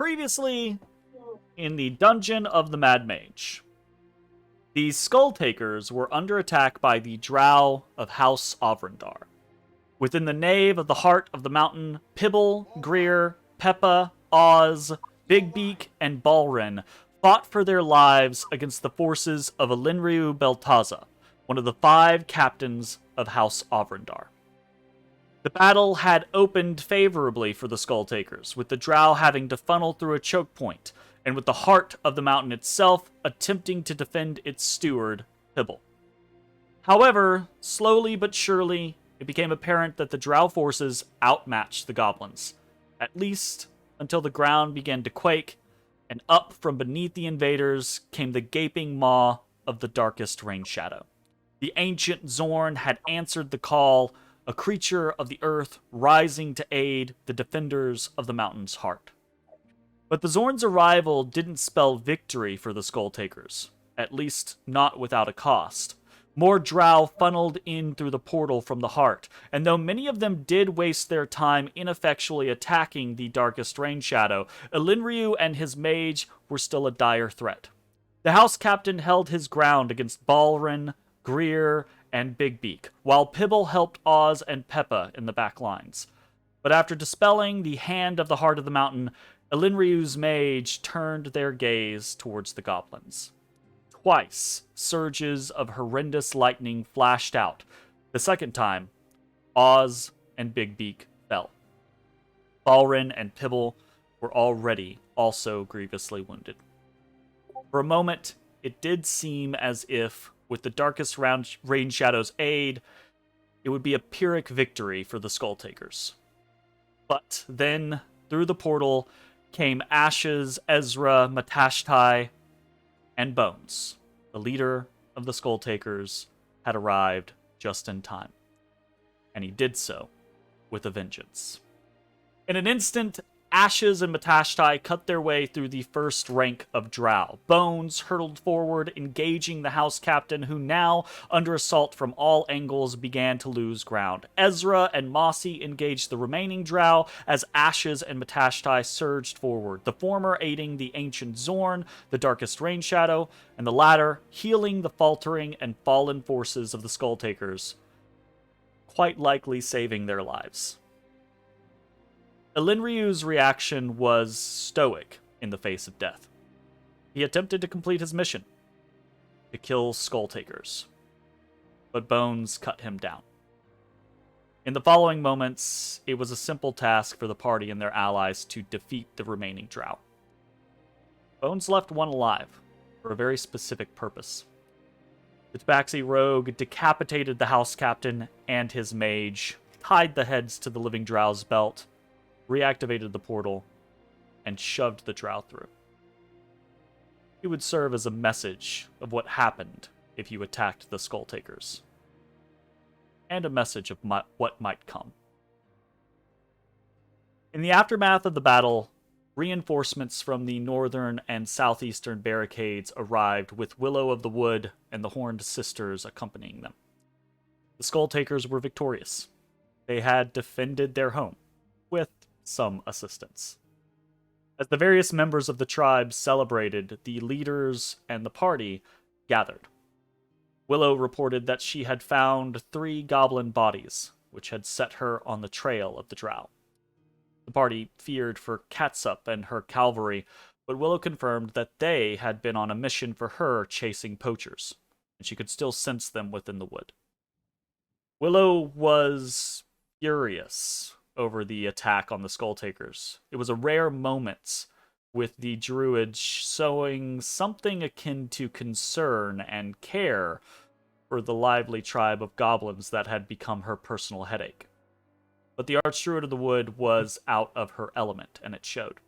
Previously, in the dungeon of the Mad Mage, the Skull Takers were under attack by the Drow of House Ovrendar. Within the nave of the heart of the mountain, Pibble, Greer, Peppa, Oz, Big Beak, and Balrin fought for their lives against the forces of Elinriu Beltaza, one of the 5 captains of House Ovrendar. The battle had opened favorably for the Skull Takers, with the Drow having to funnel through a choke point, and with the heart of the mountain itself attempting to defend its steward, Pibble. However, slowly but surely, it became apparent that the Drow forces outmatched the goblins, at least until the ground began to quake, and up from beneath the invaders came the gaping maw of the darkest rain shadow. The ancient Zorn had answered the call, a creature of the earth rising to aid the defenders of the mountain's heart. But the Zorn's arrival didn't spell victory for the Skull Takers, at least not without a cost. More Drow funneled in through the portal from the heart, and though many of them did waste their time ineffectually attacking the darkest rain shadow, Elinriu and his mage were still a dire threat. The house captain held his ground against Balrin, Greer, and Big Beak, while Pibble helped Oz and Peppa in the back lines. But after dispelling the hand of the heart of the mountain, Elinriu's mage turned their gaze towards the goblins. Twice, surges of horrendous lightning flashed out. The second time, Oz and Big Beak fell. Balrin and Pibble were already also grievously wounded. For a moment, it did seem as if, with the darkest rain shadow's aid, it would be a Pyrrhic victory for the Skull Takers. But then, through the portal, came Ashes, Ezrah, Matashtai, and Bones. The leader of the Skull Takers had arrived just in time. And he did so with a vengeance. In an instant, Ashes and Matashtai cut their way through the first rank of Drow. Bones hurtled forward, engaging the house captain, who now, under assault from all angles, began to lose ground. Ezrah and Mossy engaged the remaining Drow as Ashes and Matashtai surged forward, the former aiding the ancient Zorn, the darkest rain shadow, and the latter healing the faltering and fallen forces of the Skull Takers, quite likely saving their lives. Elinriu's reaction was stoic in the face of death. He attempted to complete his mission, to kill Skull Takers, but Bones cut him down. In the following moments, it was a simple task for the party and their allies to defeat the remaining Drow. Bones left one alive, for a very specific purpose. The Tabaxi rogue decapitated the house captain and his mage, tied the heads to the living Drow's belt, reactivated the portal, and shoved the Drow through. It would serve as a message of what happened if you attacked the Skull Takers, and a message of what might come. In the aftermath of the battle, reinforcements from the northern and southeastern barricades arrived, with Willow of the Wood and the Horned Sisters accompanying them. The Skull Takers were victorious. They had defended their home, with some assistance. As the various members of the tribe celebrated, the leaders and the party gathered. Willow reported that she had found 3 goblin bodies, which had set her on the trail of the Drow. The party feared for Catsup and her cavalry, but Willow confirmed that they had been on a mission for her chasing poachers, and she could still sense them within the wood. Willow was furious over the attack on the Skull Takers. It was a rare moment, with the druid showing something akin to concern and care for the lively tribe of goblins that had become her personal headache. But the Archdruid of the Wood was out of her element, and it showed.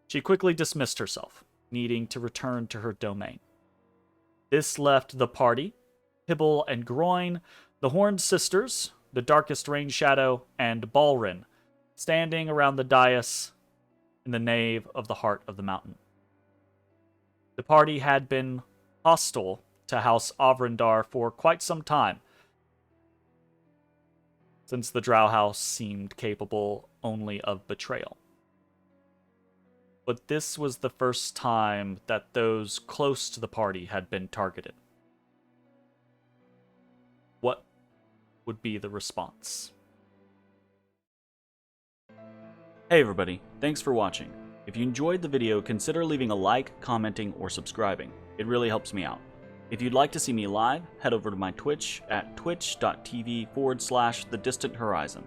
She quickly dismissed herself, needing to return to her domain. This left the party, Pibble and Groin, the Horned Sisters, the Darkest Rain Shadow, and Balrin, standing around the dais in the nave of the heart of the mountain. The party had been hostile to House Ovrendar for quite some time, since the Drow House seemed capable only of betrayal. but this was the first time that those close to the party had been targeted. What would be the response? Hey everybody, thanks for watching. If you enjoyed the video, consider leaving a like, commenting, or subscribing. It really helps me out. If you'd like to see me live, head over to my Twitch at twitch.tv/thedistanthorizon.